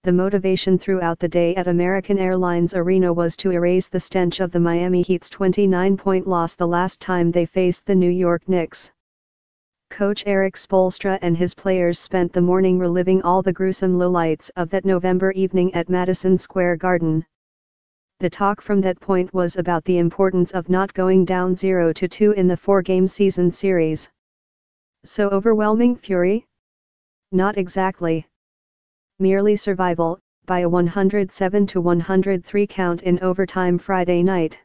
The motivation throughout the day at American Airlines Arena was to erase the stench of the Miami Heat's 29-point loss the last time they faced the New York Knicks. Coach Erik Spoelstra and his players spent the morning reliving all the gruesome lowlights of that November evening at Madison Square Garden. The talk from that point was about the importance of not going down 0-2 in the 4-game season series. So overwhelming fury? Not exactly. Merely survival, by a 107-103 count in overtime Friday night.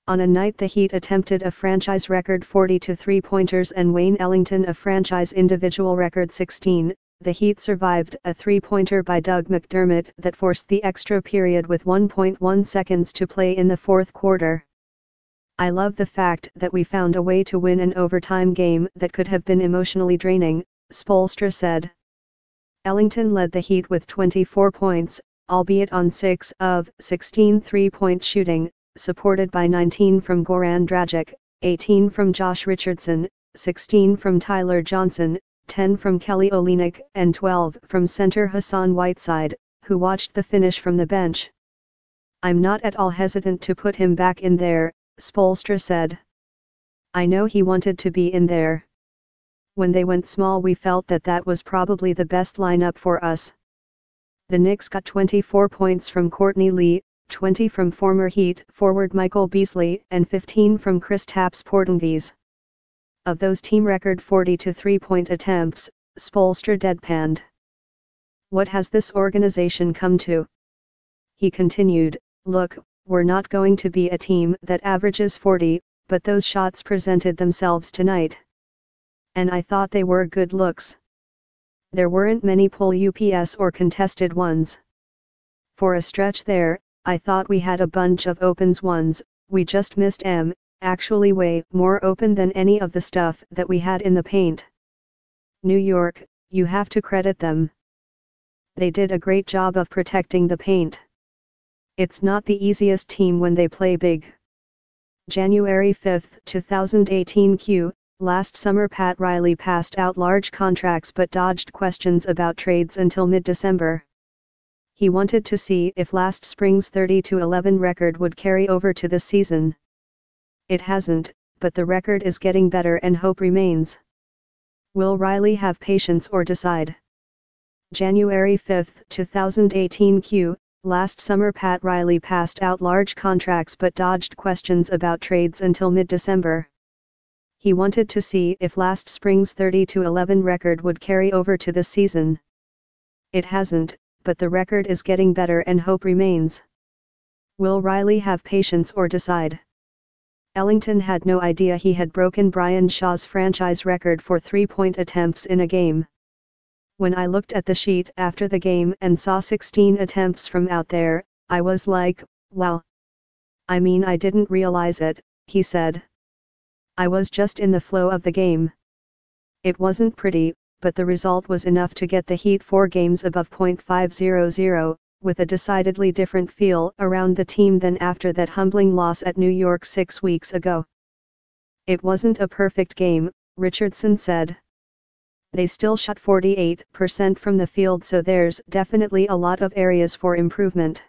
On a night the Heat attempted a franchise record 40 3-pointers and Wayne Ellington a franchise individual record 16, the Heat survived a 3-pointer by Doug McDermott that forced the extra period with 1.1 seconds to play in the fourth quarter. I love the fact that we found a way to win an overtime game that could have been emotionally draining, Spoelstra said. Ellington led the Heat with 24 points, albeit on 6 of 16 3-point shooting, supported by 19 from Goran Dragic, 18 from Josh Richardson, 16 from Tyler Johnson, 10 from Kelly Olynyk and 12 from center Hassan Whiteside, who watched the finish from the bench. I'm not at all hesitant to put him back in there, Spoelstra said. I know he wanted to be in there. When they went small we felt that that was probably the best lineup for us. The Knicks got 24 points from Courtney Lee, 20 from former Heat forward Michael Beasley and 15 from Kristaps Porzingis. Of those team record 40 3-point attempts, Spoelstra deadpanned. What has this organization come to? He continued, look, we're not going to be a team that averages 40, but those shots presented themselves tonight. And I thought they were good looks. There weren't many pull ups or contested ones. For a stretch there, I thought we had a bunch of opens ones, we just missed actually way more open than any of the stuff that we had in the paint. New York, you have to credit them. They did a great job of protecting the paint. It's not the easiest team when they play big. January 5, 2018 Q. Last summer Pat Riley passed out large contracts but dodged questions about trades until mid-December. He wanted to see if last spring's 30-11 record would carry over to this season. It hasn't, but the record is getting better and hope remains. Will Riley have patience or decide? January 5, 2018 Q. Last summer Pat Riley passed out large contracts but dodged questions about trades until mid-December. He wanted to see if last spring's 30-11 record would carry over to this season. It hasn't, but the record is getting better and hope remains. Will Riley have patience or decide? Ellington had no idea he had broken Brian Shaw's franchise record for 3-point attempts in a game. When I looked at the sheet after the game and saw 16 attempts from out there, I was like, wow. I mean, I didn't realize it, he said. I was just in the flow of the game. It wasn't pretty, but the result was enough to get the Heat 4 games above .500, with a decidedly different feel around the team than after that humbling loss at New York 6 weeks ago. It wasn't a perfect game, Richardson said. They still shot 48% from the field, so there's definitely a lot of areas for improvement.